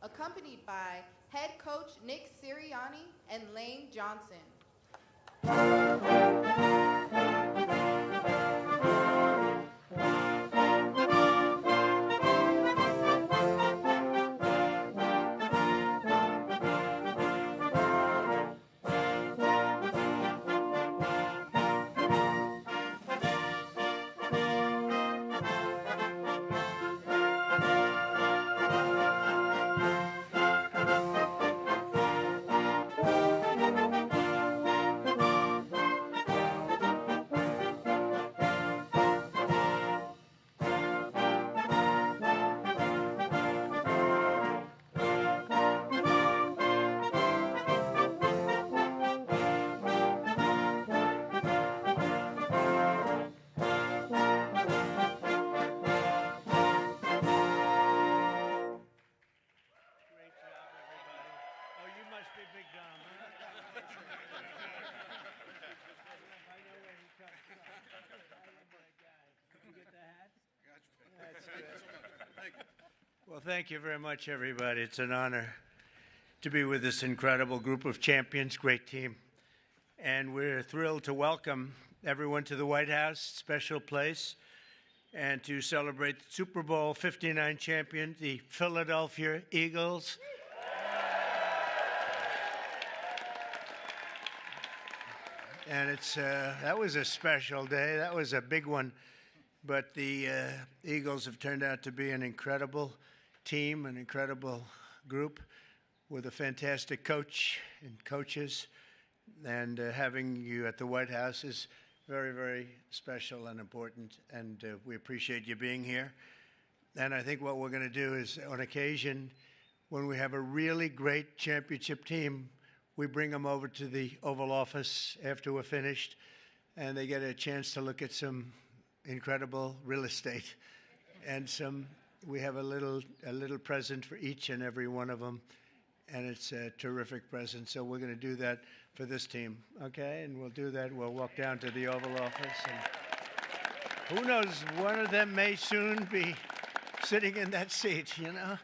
accompanied by head coach Nick Sirianni and Lane Johnson. Well, thank you very much, everybody. It's an honor to be with this incredible group of champions, great team. And we're thrilled to welcome everyone to the White House, special place, and to celebrate the Super Bowl 59 champion, the Philadelphia Eagles. And that was a special day. That was a big one. But the Eagles have turned out to be an incredible team, an incredible group with a fantastic coach and coaches, And having you at the White House is very, very special and important, and we appreciate you being here. And I think what we're going to do is, on occasion, when we have a really great championship team, we bring them over to the Oval Office after we're finished, and they get a chance to look at some incredible real estate. And we have a little present for each and every one of them, and it's a terrific present. So we're going to do that for this team, okay? And we'll do that. We'll walk down to the Oval Office, and who knows, one of them may soon be sitting in that seat, you know?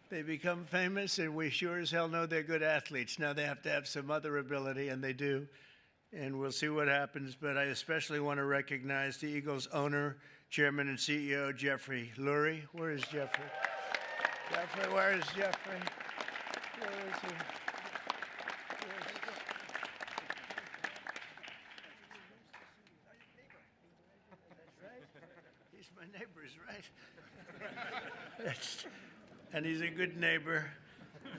They become famous, and we sure as hell know they're good athletes. Now they have to have some other ability, and they do. And we'll see what happens. But I especially want to recognize the Eagles owner, chairman, and CEO, Jeffrey Lurie. Where is Jeffrey? Jeffrey, where is Jeffrey? Where is he? That's right. He's my neighbor, right? And he's a good neighbor,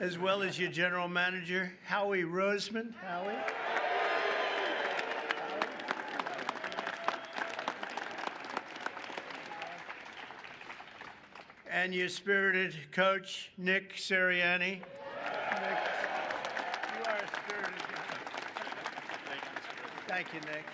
as well as your general manager, Howie Roseman. Howie? And your spirited coach, Nick Sirianni. Nick, you are a spirited coach. Thank you, Nick.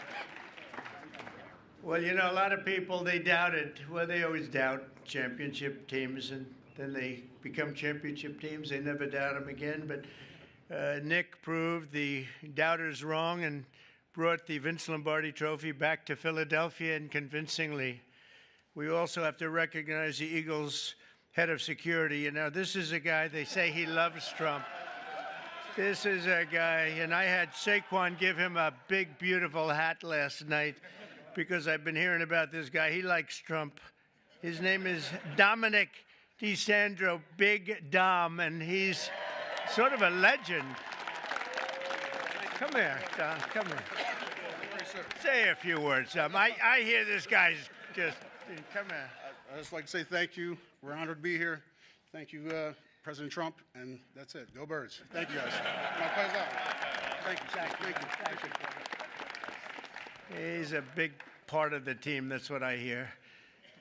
Well, you know, a lot of people, they doubted. Well, they always doubt championship teams, and then they become championship teams. They never doubt them again. But Nick proved the doubters wrong and brought the Vince Lombardi Trophy back to Philadelphia, and convincingly. We also have to recognize the Eagles' head of security. You know, this is a guy, they say he loves Trump. This is a guy, and I had Saquon give him a big, beautiful hat last night because I've been hearing about this guy. He likes Trump. His name is Dominic DeSandro, Big Dom, and he's sort of a legend. Come here, Dom, come here. Say a few words, Dom. I hear this guy's just... Come here. I'd just like to say thank you. We're honored to be here. Thank you, President Trump, and that's it. Go Birds. Thank you, guys. My pleasure. Thank you. Thank you. He's a big part of the team. That's what I hear.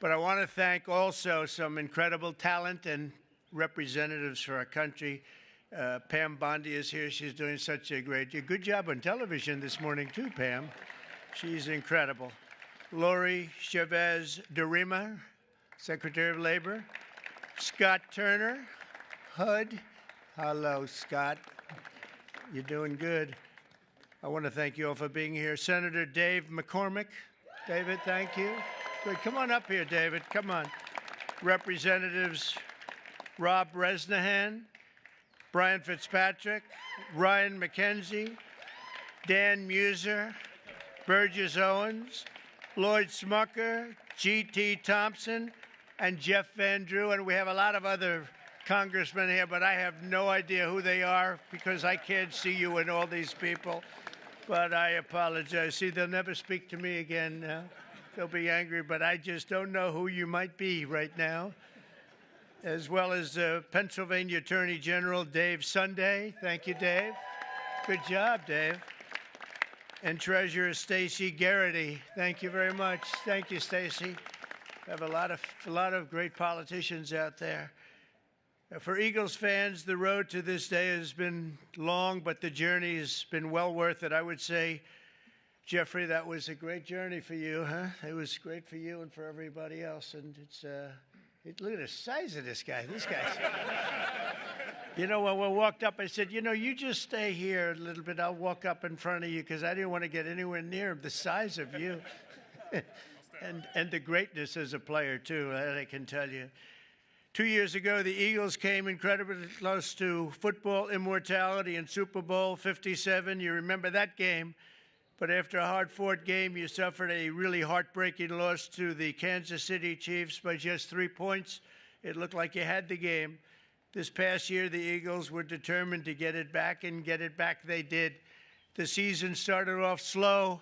But I want to thank also some incredible talent and representatives for our country. Pam Bondi is here. She's doing such a good job on television this morning, too, Pam. She's incredible. Lori Chavez Durima, Secretary of Labor. Scott Turner, HUD. Hello, Scott. You're doing good. I want to thank you all for being here. Senator Dave McCormick. David, thank you. Good. Come on up here, David. Come on. Representatives Rob Bresnahan, Brian Fitzpatrick, Ryan McKenzie, Dan Muser, Burgess Owens, Lloyd Smucker, G.T. Thompson, and Jeff Van Drew. And we have a lot of other congressmen here, but I have no idea who they are because I can't see you and all these people. But I apologize. See, they'll never speak to me again now. They'll be angry, but I just don't know who you might be right now. As well as Pennsylvania Attorney General Dave Sunday. Thank you, Dave. Good job, Dave. And Treasurer Stacey Garrity. Thank you very much. Thank you, Stacey. We have a lot of great politicians out there. For Eagles fans, the road to this day has been long, but the journey has been well worth it. I would say, Jeffrey, that was a great journey for you, huh? It was great for you and for everybody else. And look at the size of this guy. This guy's... You know, when we walked up, I said, you know, you just stay here a little bit. I'll walk up in front of you because I didn't want to get anywhere near the size of you. and the greatness as a player, too, I can tell you. 2 years ago, the Eagles came incredibly close to football immortality in Super Bowl 57. You remember that game. But after a hard-fought game, you suffered a really heartbreaking loss to the Kansas City Chiefs by just 3 points. It looked like you had the game. This past year, the Eagles were determined to get it back, and get it back they did. The season started off slow,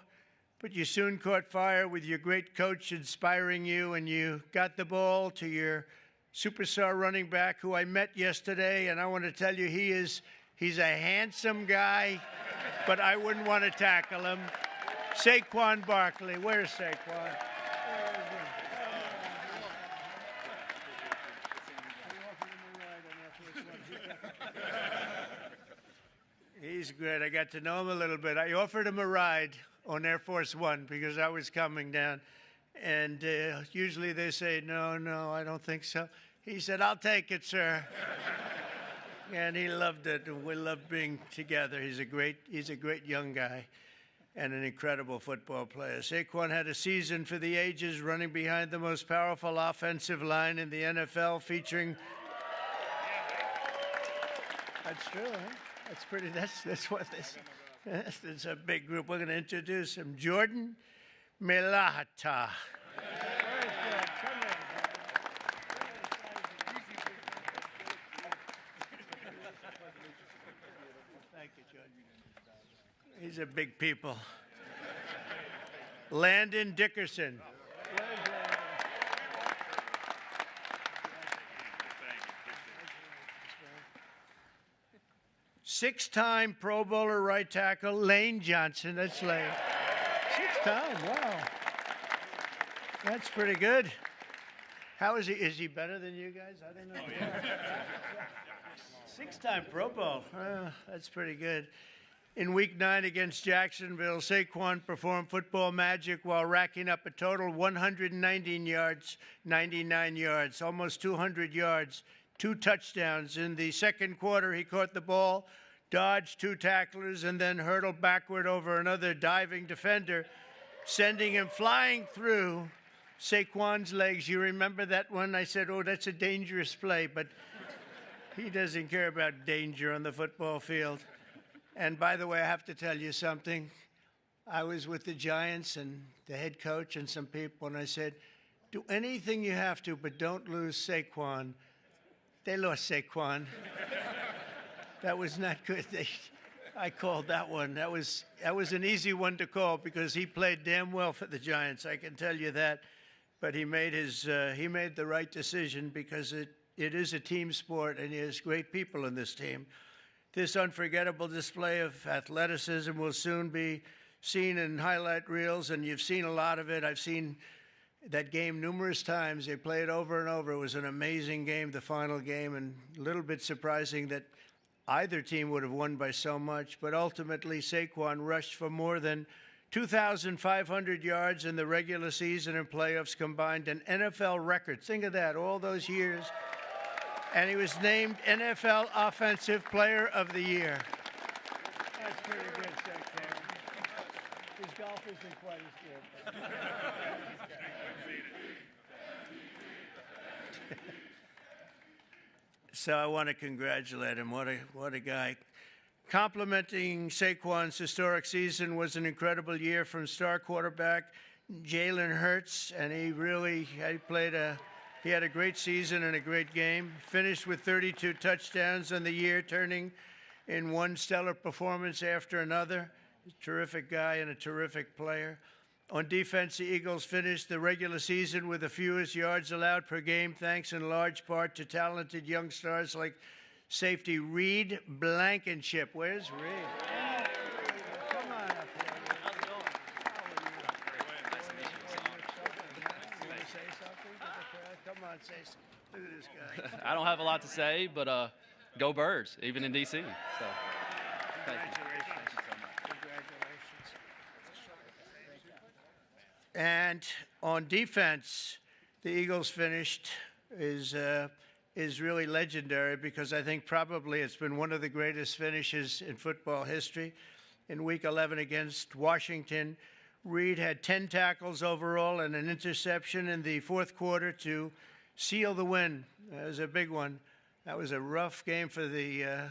but you soon caught fire with your great coach inspiring you, and you got the ball to your superstar running back, who I met yesterday, and I want to tell you he is He's a handsome guy, but I wouldn't want to tackle him. Saquon Barkley. Where's Saquon? He's great. I got to know him a little bit. I offered him a ride on Air Force One because I was coming down. And usually they say, no, I don't think so. He said, I'll take it, sir. And he loved it. And we loved being together. He's a great young guy and an incredible football player. Saquon had a season for the ages, running behind the most powerful offensive line in the NFL, featuring... That's true, huh? That's pretty, that's what this, it's a big group. We're going to introduce him. Jordan Mailata. Thank you, Jordan. These are big people. Landon Dickerson. Six-time Pro Bowler right tackle, Lane Johnson. That's Lane. Six-time, wow. That's pretty good. How is he? Is he better than you guys? I don't know. Oh, yeah. Six-time Pro Bowl. That's pretty good. In Week 9 against Jacksonville, Saquon performed football magic while racking up a total 119 yards, 99 yards, almost 200 yards, 2 touchdowns. In the second quarter, he caught the ball, dodged 2 tacklers, and then hurtled backward over another diving defender, sending him flying through Saquon's legs. You remember that one? I said, oh, that's a dangerous play, but he doesn't care about danger on the football field. And by the way, I have to tell you something. I was with the Giants and the head coach and some people, and I said, do anything you have to, but don't lose Saquon. They lost Saquon. That was not good. I called that one. That was an easy one to call because he played damn well for the Giants. I can tell you that. But he made the right decision because it is a team sport and he has great people in this team. This unforgettable display of athleticism will soon be seen in highlight reels, and you've seen a lot of it. I've seen that game numerous times. They play it over and over. It was an amazing game, the final game, and a little bit surprising that either team would have won by so much. But ultimately, Saquon rushed for more than 2,500 yards in the regular season and playoffs combined, an NFL record. Think of that, all those years. And he was named NFL Offensive Player of the Year. That's pretty good, Saquon. His golf isn't quite as good. So I want to congratulate him. What a guy. Complimenting Saquon's historic season was an incredible year from star quarterback Jalen Hurts, and he had a great season and a great game. Finished with 32 touchdowns on the year, turning in one stellar performance after another. A terrific guy and a terrific player. On defense, the Eagles finished the regular season with the fewest yards allowed per game, thanks in large part to talented young stars like safety Reed Blankenship. Where's Reed? Come on up here. How's it going? Nice to meet you. You want to say something? Come on, say something. Look at this guy. I don't have a lot to say, but go Birds, even in D.C. So, Congratulations. And on defense, the Eagles finished is really legendary because I think probably it's been one of the greatest finishes in football history. In Week 11 against Washington, Reed had 10 tackles overall and an interception in the fourth quarter to seal the win. That was a big one. That was a rough game for the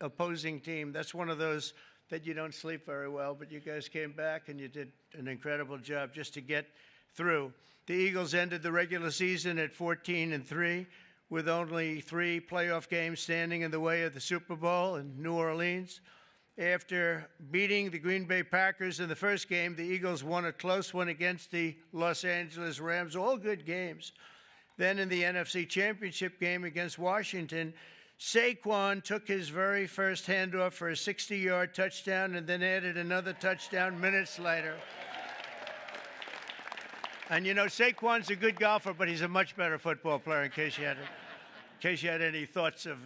opposing team. That's one of those that you don't sleep very well, but you guys came back and you did an incredible job just to get through. The Eagles ended the regular season at 14-3 with only 3 playoff games standing in the way of the Super Bowl in New Orleans. After beating the Green Bay Packers in the first game, the Eagles won a close one against the Los Angeles Rams, all good games. Then in the NFC Championship game against Washington, Saquon took his very first handoff for a 60-yard touchdown and then added another touchdown minutes later. And, you know, Saquon's a good golfer, but he's a much better football player, in case you had any thoughts of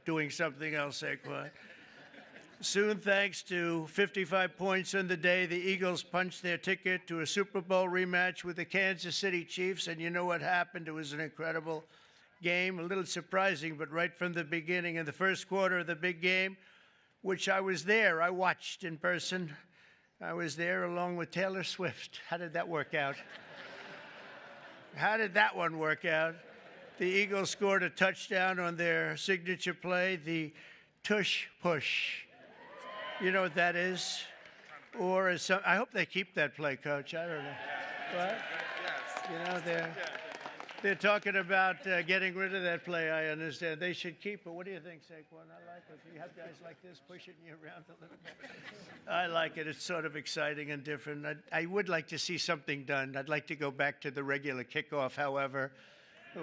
doing something else, Saquon. Soon, thanks to 55 points on the day, the Eagles punched their ticket to a Super Bowl rematch with the Kansas City Chiefs. And you know what happened? It was an incredible game, a little surprising, but right from the beginning, in the first quarter of the big game, which I was there, I watched in person. I was there along with Taylor Swift. How did that work out? How did that one work out? The Eagles scored a touchdown on their signature play, the tush push. You know what that is? Or I hope they keep that play, Coach. I don't know. What? You know, they're talking about getting rid of that play, I understand. They should keep it. What do you think, Saquon? I like it. You have guys like this pushing you around a little bit. I like it. It's sort of exciting and different. I would like to see something done. I'd like to go back to the regular kickoff, however.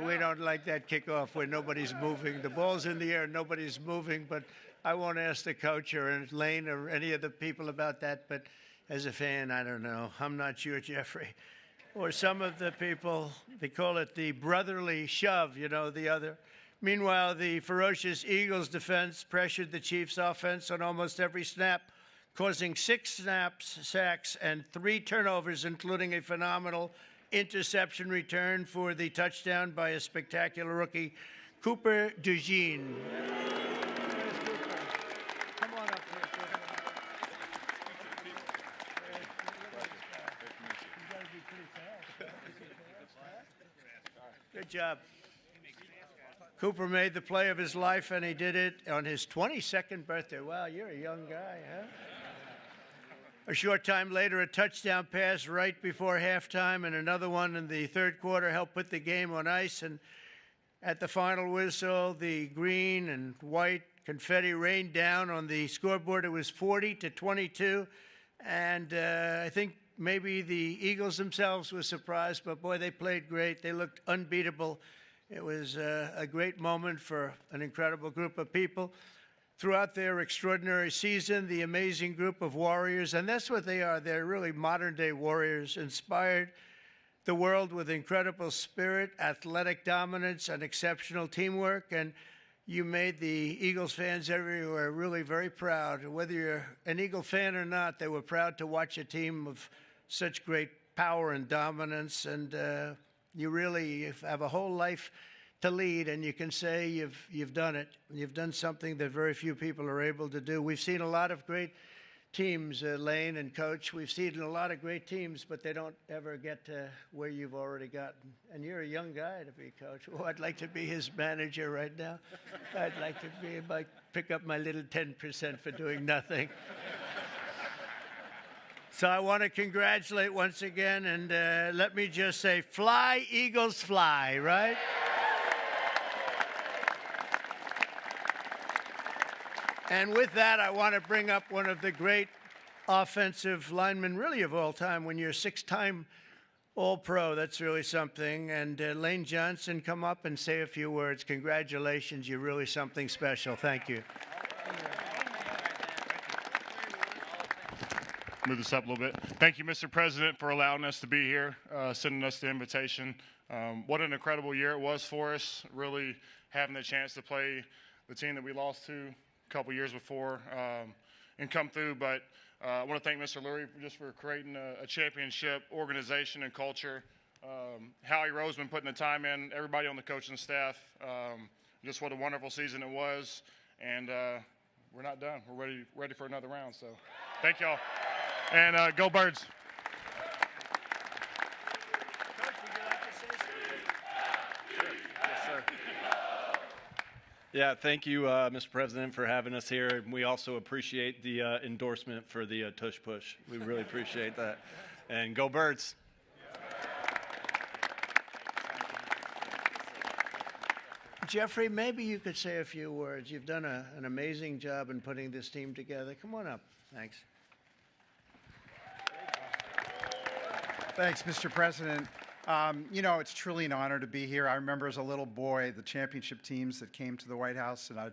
We don't like that kickoff where nobody's moving. The ball's in the air, nobody's moving, but I won't ask the coach or Lane or any of the people about that, but as a fan, I don't know. I'm not sure, Jeffrey. Or some of the people, they call it the brotherly shove, you know, the other. Meanwhile, the ferocious Eagles defense pressured the Chiefs' offense on almost every snap, causing 6 sacks, and 3 turnovers, including a phenomenal interception return for the touchdown by a spectacular rookie, Cooper DeJean. Come on up here, Cooper. You gotta be pretty fast. Good job. Cooper made the play of his life, and he did it on his 22nd birthday. Wow, you're a young guy, huh? A short time later, a touchdown pass right before halftime and another one in the third quarter helped put the game on ice. And at the final whistle, the green and white confetti rained down on the scoreboard. It was 40-22. And I think maybe the Eagles themselves were surprised, but boy, they played great. They looked unbeatable. It was a great moment for an incredible group of people. Throughout their extraordinary season, the amazing group of warriors, and that's what they are, they're really modern-day warriors, inspired the world with incredible spirit, athletic dominance, and exceptional teamwork, and you made the Eagles fans everywhere really very proud. Whether you're an Eagle fan or not, they were proud to watch a team of such great power and dominance, and you really have a whole life to lead, and you can say you've done it. You've done something that very few people are able to do. We've seen a lot of great teams, Lane and Coach. We've seen a lot of great teams, but they don't ever get to where you've already gotten. And you're a young guy to be Coach. Oh, I'd like to be his manager right now. I'd like to pick up my little 10% for doing nothing. So I want to congratulate once again, and let me just say, fly, Eagles, fly, right? And with that, I want to bring up one of the great offensive linemen, really of all time. When you're a 6-time All-Pro, that's really something. And Lane Johnson, come up and say a few words. Congratulations, you're really something special. Thank you. Move this up a little bit. Thank you, Mr. President, for allowing us to be here, sending us the invitation. What an incredible year it was for us, really having the chance to play the team that we lost to a couple years before and come through. But I want to thank Mr. Lurie just for creating a championship organization and culture. Howie Roseman putting the time in, everybody on the coaching staff. Just what a wonderful season it was. And we're not done. We're ready for another round. So thank y'all. And go Birds. Yeah, thank you, Mr. President, for having us here. We also appreciate the endorsement for the tush push. We really appreciate that. And go Birds. Jeffrey, maybe you could say a few words. You've done an amazing job in putting this team together. Come on up. Thanks. Thanks, Mr. President. You know, it's truly an honor to be here. I remember as a little boy the championship teams that came to the White House, and I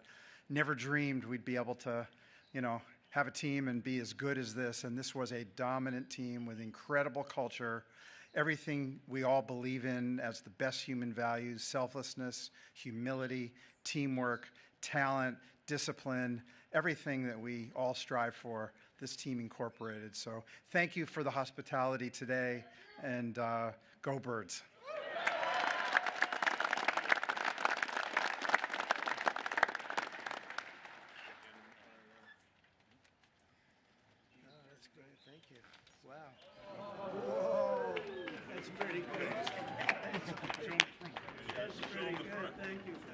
never dreamed we'd be able to, you know, have a team and be as good as this. And this was a dominant team with incredible culture, everything we all believe in as the best human values: selflessness, humility, teamwork, talent, discipline, everything that we all strive for, this team incorporated. So thank you for the hospitality today, and go Birds. That's great. Thank you. Wow. Whoa. That's pretty good. That's pretty good. Thank you, Coach.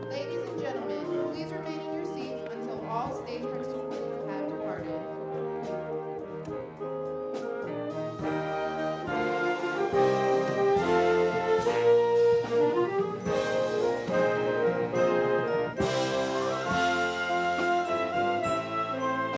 Ladies and gentlemen, please remain